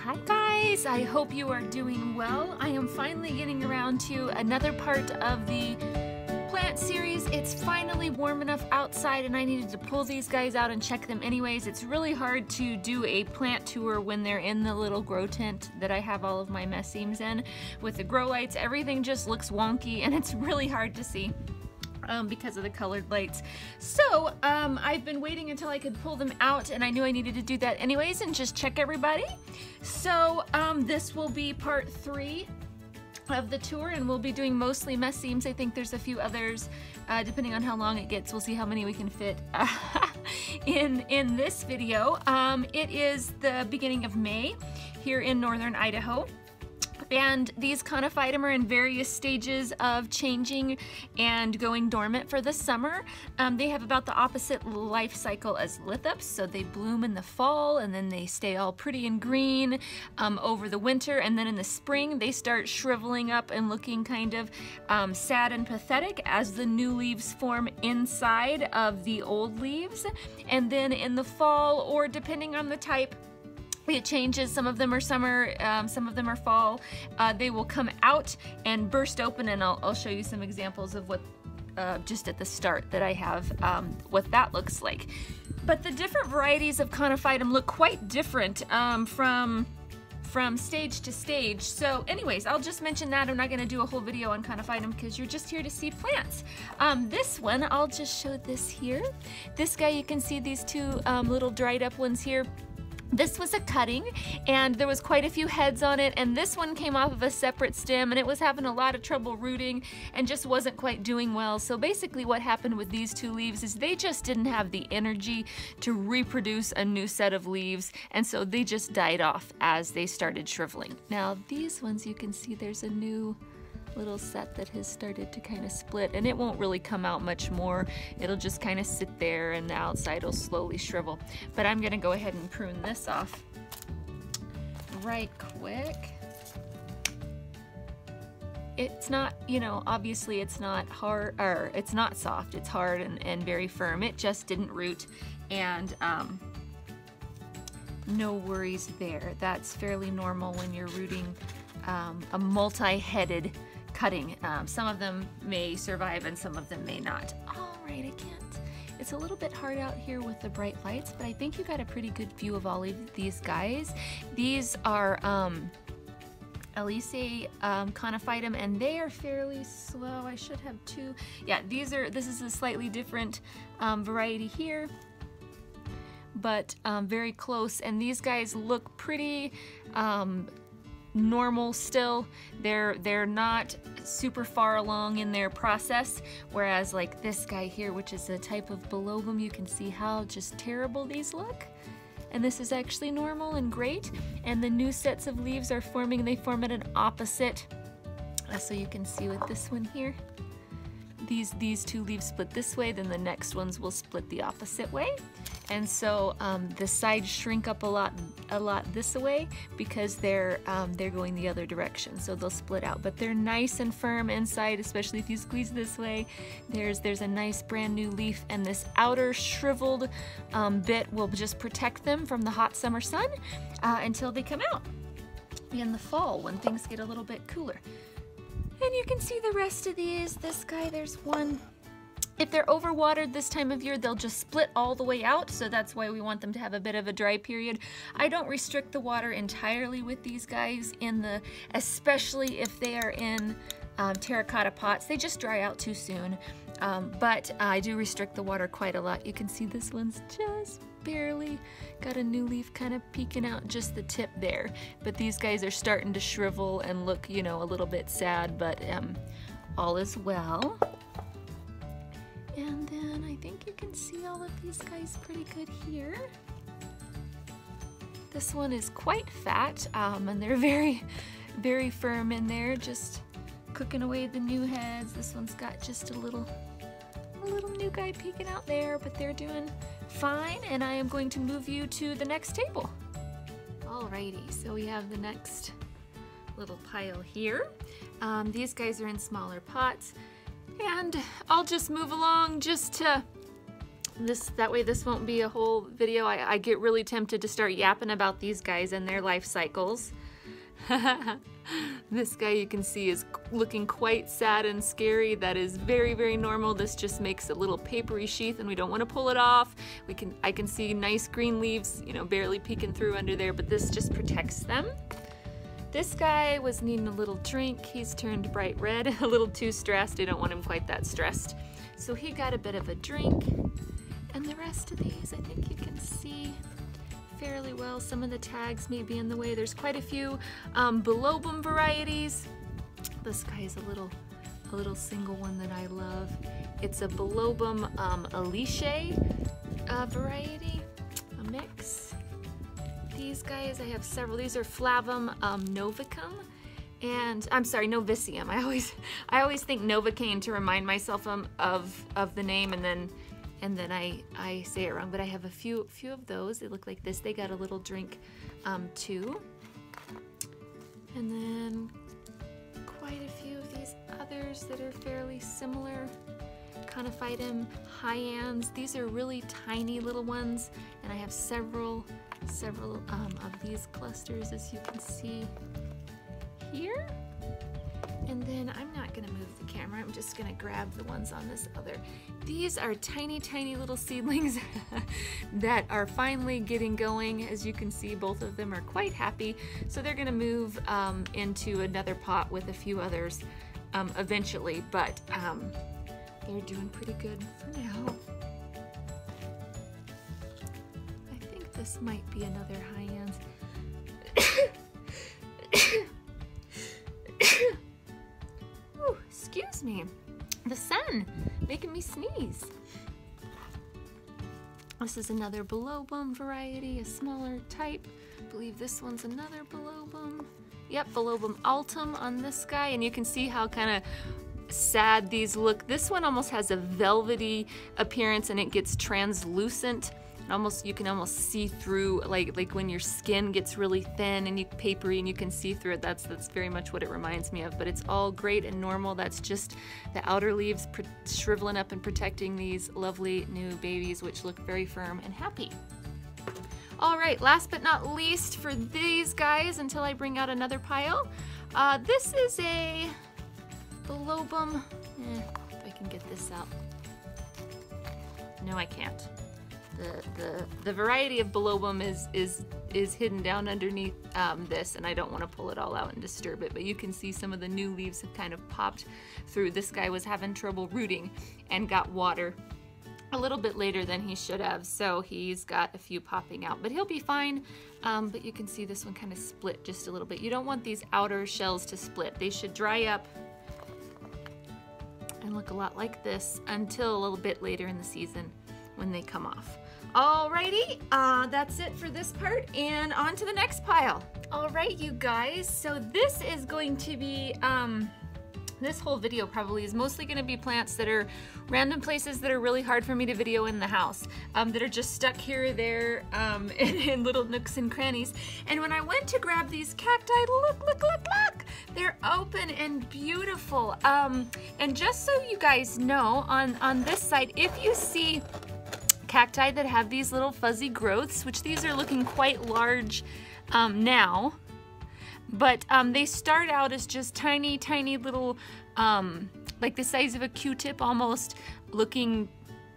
Hi guys, I hope you are doing well. I am finally getting around to another part of the plant series. It's finally warm enough outside and I needed to pull these guys out and check them anyways. It's really hard to do a plant tour when they're in the little grow tent that I have all of my messemes in. With the grow lights, everything just looks wonky and it's really hard to see. Because of the colored lights. So I've been waiting until I could pull them out, and I knew I needed to do that anyways and just check everybody. So this will be part 3 of the tour, and we'll be doing mostly messemes. I think there's a few others, depending on how long it gets. We'll see how many we can fit in this video. It is the beginning of May here in northern Idaho. And these Conophytum are in various stages of changing and going dormant for the summer. They have about the opposite life cycle as lithops, so they bloom in the fall and then they stay all pretty and green over the winter, and then in the spring they start shriveling up and looking kind of sad and pathetic as the new leaves form inside of the old leaves. And then in the fall, or depending on the type, it changes. Some of them are summer, some of them are fall. They will come out and burst open, and I'll show you some examples of what, just at the start that I have, what that looks like. But the different varieties of Conophytum look quite different from stage to stage. So anyways, I'll just mention that. I'm not going to do a whole video on Conophytum because you're just here to see plants. This one, I'll just show this here. This guy, you can see these two little dried up ones here. This was a cutting, and there was quite a few heads on it, and this one came off of a separate stem, and it was having a lot of trouble rooting and just wasn't quite doing well. So basically what happened with these two leaves is they just didn't have the energy to reproduce a new set of leaves, and so they just died off as they started shriveling. Now these ones, you can see there's a new little set that has started to kind of split, and it won't really come out much more. It'll just kind of sit there and the outside will slowly shrivel. But I'm gonna go ahead and prune this off right quick. It's not, you know, obviously it's not hard, or it's not soft, it's hard and very firm. It just didn't root, and no worries there. That's fairly normal when you're rooting a multi-headed cutting. Some of them may survive and some of them may not. All right, I can't. It's a little bit hard out here with the bright lights, but I think you got a pretty good view of all of these guys. These are Elise Conophytum, and they are fairly slow. I should have two. Yeah, this is a slightly different variety here, but very close. And these guys look pretty normal still. They're not super far along in their process, whereas like this guy here, which is a type of Belobum, you can see how just terrible these look. And this is actually normal and great, and the new sets of leaves are forming. They form at an opposite, so you can see with this one here, these two leaves split this way, then the next ones will split the opposite way. And so the sides shrink up a lot this way because they're going the other direction, so they'll split out. But they're nice and firm inside, especially if you squeeze this way. There's a nice brand new leaf, and this outer shriveled bit will just protect them from the hot summer sun until they come out in the fall when things get a little bit cooler. And you can see the rest of these. This guy, there's one. If they're overwatered this time of year, they'll just split all the way out, so that's why we want them to have a bit of a dry period. I don't restrict the water entirely with these guys, especially if they are in terracotta pots. They just dry out too soon, but I do restrict the water quite a lot. You can see this one's just barely got a new leaf kind of peeking out, just the tip there. But these guys are starting to shrivel and look, you know, a little bit sad, but all is well. And then I think you can see all of these guys pretty good here. This one is quite fat, and they're very, very firm in there, just cooking away the new heads. This one's got just a little new guy peeking out there, but they're doing fine, and I am going to move you to the next table. Alrighty, so we have the next little pile here. These guys are in smaller pots, and I'll just move along just to That way this won't be a whole video. I get really tempted to start yapping about these guys and their life cycles. This guy you can see is looking quite sad and scary. That is very, very normal. This just makes a little papery sheath and we don't want to pull it off. I can see nice green leaves, you know, barely peeking through under there, but this just protects them. This guy was needing a little drink. He's turned bright red, a little too stressed. I don't want him quite that stressed. So he got a bit of a drink. And the rest of these, I think you can see fairly well. Some of the tags may be in the way. There's quite a few Bilobum varieties. This guy is a little single one that I love. It's a Bilobum Alice variety, a mix. These guys, I have several. These are Flavum Novicum, and I'm sorry, Novicium. I always think Novocaine to remind myself of the name, and then I say it wrong. But I have a few of those. They look like this. They got a little drink too, and then quite a few of these others that are fairly similar. Conophytum hyans. These are really tiny little ones, and I have several of these clusters, as you can see here. And then I'm not gonna move the camera, I'm just gonna grab the ones on this other. These are tiny little seedlings that are finally getting going. As you can see, both of them are quite happy. So they're gonna move into another pot with a few others eventually, but they're doing pretty good for now. I think this might be another hyans. Ooh, excuse me. The sun making me sneeze. This is another Bilobum variety, a smaller type. I believe this one's another Bilobum. Yep, Bilobum altum on this guy, and you can see how kind of sad these look. This one almost has a velvety appearance and it gets translucent. You can almost see through, like when your skin gets really thin and papery and you can see through it. That's very much what it reminds me of, but it's all great and normal. That's just the outer leaves shriveling up and protecting these lovely new babies, which look very firm and happy. All right, last but not least for these guys, until I bring out another pile, this is a Bilobum. If I can get this out. No, I can't. The variety of Bilobum is hidden down underneath this, and I don't want to pull it all out and disturb it, but you can see some of the new leaves have kind of popped through. This guy was having trouble rooting and got water a little bit later than he should have, so he's got a few popping out, but he'll be fine. But you can see this one kind of split just a little bit. You don't want these outer shells to split. They should dry up and look a lot like this until a little bit later in the season when they come off. Alrighty, that's it for this part, and on to the next pile. Alright, you guys, so this is going to be, this whole video probably is mostly going to be plants that are random places that are really hard for me to video in the house, that are just stuck here or there in little nooks and crannies. And when I went to grab these cacti, look, they're open and beautiful. And just so you guys know, on this side, if you see cacti that have these little fuzzy growths, which these are looking quite large now, but they start out as just tiny little, like the size of a Q-tip almost, looking,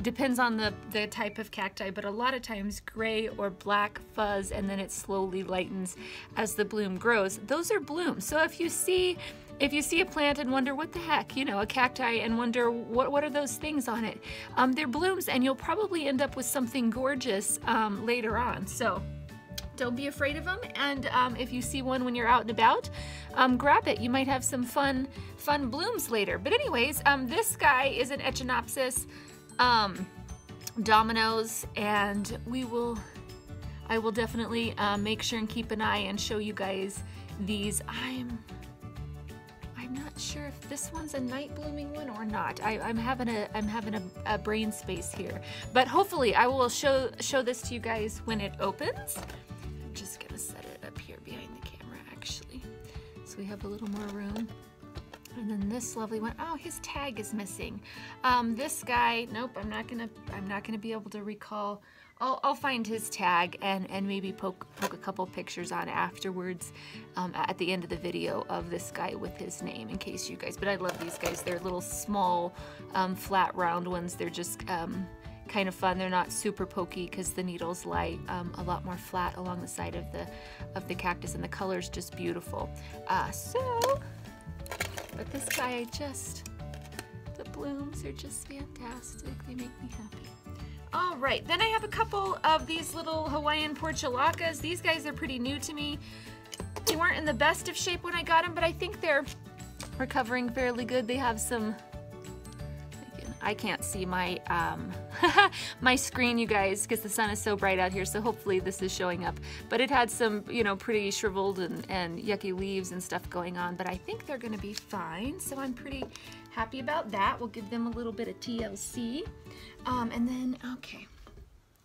depends on the type of cacti, but a lot of times gray or black fuzz, and then it slowly lightens as the bloom grows. Those are blooms. So if you see a plant and wonder what the heck, you know, a cacti, and wonder what are those things on it, they're blooms, and you'll probably end up with something gorgeous later on. So don't be afraid of them, and if you see one when you're out and about, grab it. You might have some fun blooms later. But anyways, this guy is an Echinopsis Dominoes, and I will definitely make sure and keep an eye and show you guys these. I'm not sure if this one's a night blooming one or not. I'm having a brain space here, but hopefully I will show this to you guys when it opens. I'm just gonna set it up here behind the camera, actually, so we have a little more room. And then this lovely one, oh, his tag is missing. This guy, nope, I'm not gonna be able to recall. I'll find his tag and maybe poke a couple pictures on afterwards at the end of the video of this guy with his name in case you guys, but I love these guys. They're little small, flat round ones. They're just kind of fun. They're not super pokey because the needles lie a lot more flat along the side of the cactus, and the color's just beautiful. But this guy, the blooms are just fantastic. They make me happy. All right, then I have a couple of these little Hawaiian portulacas. These guys are pretty new to me. They weren't in the best of shape when I got them, but I think they're recovering fairly good. They have some, again, I can't see my my screen, you guys, because the sun is so bright out here, so hopefully this is showing up. But it had some, you know, pretty shriveled and yucky leaves and stuff going on, but I think they're gonna be fine, so I'm pretty happy about that. We'll give them a little bit of TLC. And then, okay.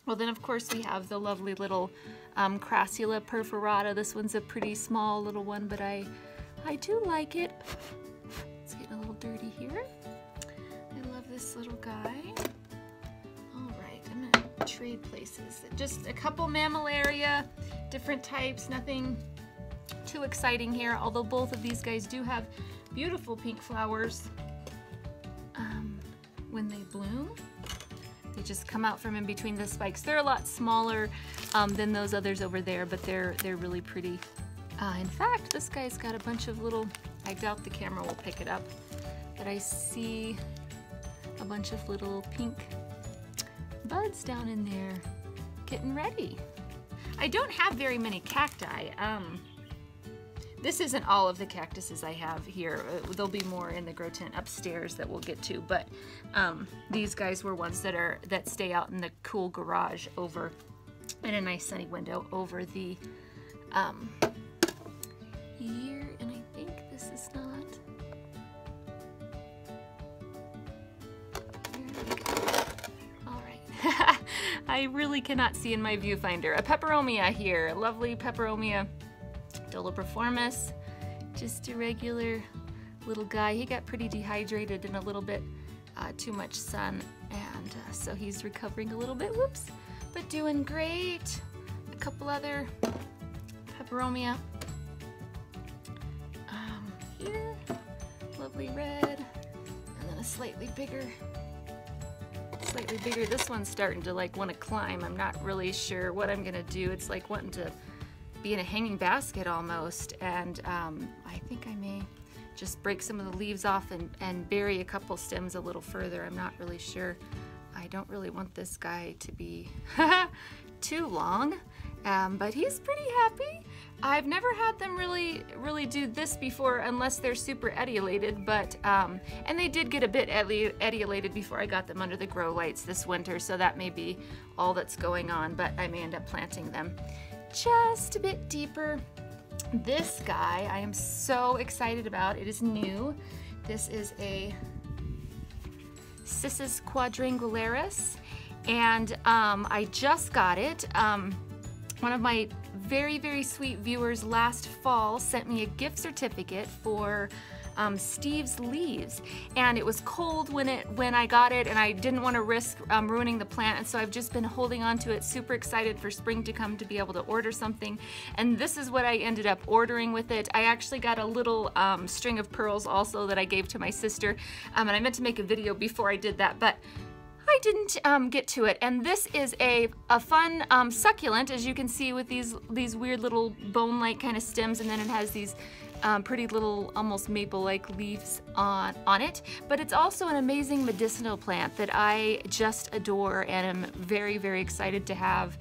Well, then of course we have the lovely little Crassula perforata. This one's a pretty small little one, but I do like it. It's getting a little dirty here. I love this little guy. All right, I'm gonna trade places. Just a couple mammillaria, different types, nothing too exciting here, although both of these guys do have beautiful pink flowers when they bloom. They just come out from in between the spikes. They're a lot smaller than those others over there, but they're really pretty. In fact, this guy's got a bunch of little, I doubt the camera will pick it up, but I see a bunch of little pink buds down in there getting ready. I don't have very many cacti. This isn't all of the cactuses I have here. There'll be more in the grow tent upstairs that we'll get to, but these guys were ones that stay out in the cool garage over in a nice sunny window over the year, and I think this is not. There we go. All right. I really cannot see in my viewfinder. A Peperomia here, a lovely Peperomia Dolibriformis, just a regular little guy. He got pretty dehydrated and a little bit too much sun, and so he's recovering a little bit, whoops, but doing great. A couple other Peperomia here, lovely red, and then a slightly bigger. This one's starting to like want to climb. I'm not really sure what I'm gonna do. It's like wanting to be in a hanging basket almost, and I think I may just break some of the leaves off and bury a couple stems a little further. I'm not really sure. I don't really want this guy to be too long, but he's pretty happy. I've never had them really do this before unless they're super etiolated, but and they did get a bit etiolated before I got them under the grow lights this winter, so that may be all that's going on, but I may end up planting them just a bit deeper. This guy I am so excited about. It is new. This is a Cissus quadrangularis, and I just got it. One of my very sweet viewers last fall sent me a gift certificate for Steve's leaves, and it was cold when I got it, and I didn't want to risk ruining the plant, and so I've just been holding on to it, super excited for spring to come to be able to order something, and this is what I ended up ordering with it. I actually got a little string of pearls also that I gave to my sister, and I meant to make a video before I did that, but I didn't get to it. And this is a fun succulent, as you can see, with these weird little bone-like kind of stems, and then it has these pretty little, almost maple-like leaves on it. But it's also an amazing medicinal plant that I just adore and am very excited to have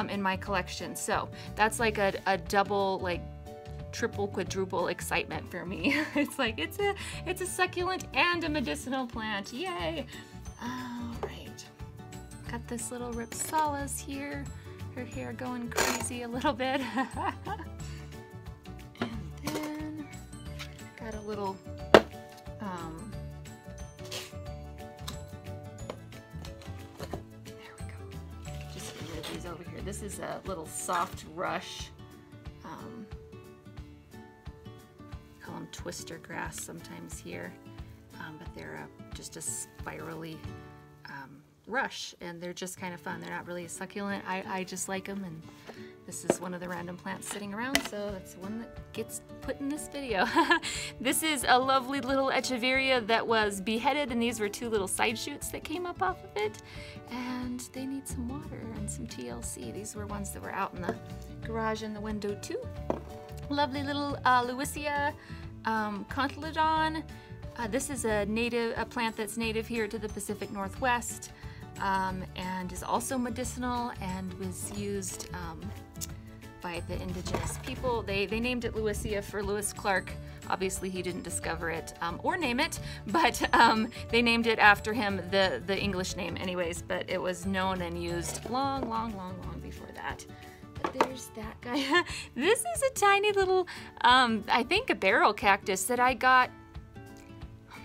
in my collection. So that's like a double, like triple, quadruple excitement for me. It's like it's a succulent and a medicinal plant. Yay! All right, got this little Ripsalis here. Her hair going crazy a little bit. And then got a little there we go. Just gonna move these over here. This is a little soft rush. Call them twister grass sometimes here, but they're just a spirally rush, and they're just kind of fun. They're not really a succulent. I just like them, and this is one of the random plants sitting around, so that's one that gets put in this video. This is a lovely little echeveria that was beheaded, and these were two little side shoots that came up off of it, and they need some water and some TLC. These were ones that were out in the garage in the window too. Lovely little Lewisia Conophytum. This is a plant that's native here to the Pacific Northwest, and is also medicinal and was used by the indigenous people. They named it Lewisia for Lewis Clark. Obviously he didn't discover it or name it, but they named it after him, the English name anyways, but it was known and used long before that. But there's that guy. This is a tiny little, I think a barrel cactus that I got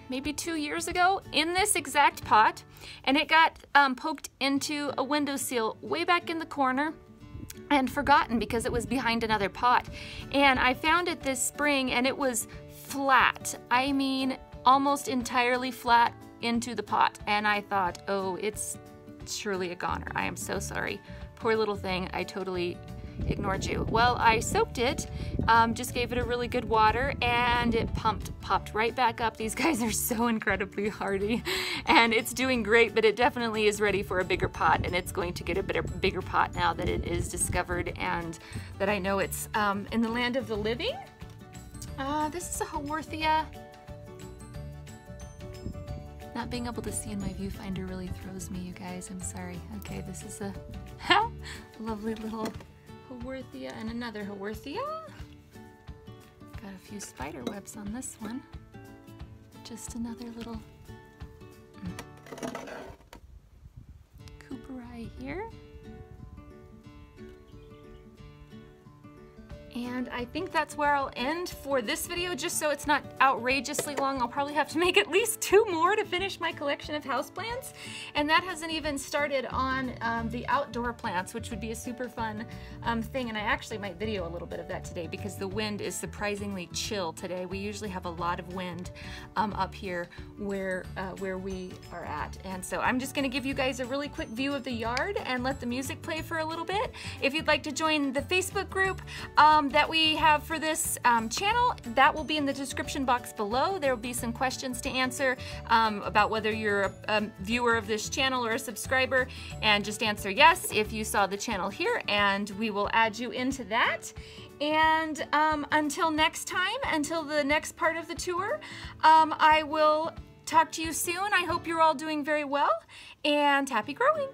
maybe 2 years ago in this exact pot, and it got poked into a windowsill way back in the corner and forgotten because it was behind another pot. And I found it this spring, and it was flat. I mean, almost entirely flat into the pot. And I thought, oh, it's surely a goner. I am so sorry. Poor little thing. I totally ignored you. Well, I soaked it, just gave it a really good water, and it popped right back up. These guys are so incredibly hardy, and it's doing great, but it definitely is ready for a bigger pot, and it's going to get a bigger pot now that it is discovered and that I know it's in the land of the living. This is a Haworthia. Not being able to see in my viewfinder really throws me, you guys. I'm sorry. Okay, this is a lovely little Haworthia and another Haworthia. Got a few spider webs on this one. Just another little Cooperi here. And I think that's where I'll end for this video, just so it's not outrageously long. I'll probably have to make at least 2 more to finish my collection of houseplants. And that hasn't even started on the outdoor plants, which would be a super fun thing. And I actually might video a little bit of that today because the wind is surprisingly chill today. We usually have a lot of wind up here where we are at. And so I'm just gonna give you guys a really quick view of the yard and let the music play for a little bit. If you'd like to join the Facebook group, that we have for this channel, that will be in the description box below. There will be some questions to answer about whether you're a viewer of this channel or a subscriber, and just answer yes if you saw the channel here, and we will add you into that. And until next time, until the next part of the tour, I will talk to you soon. I hope you're all doing very well, and happy growing.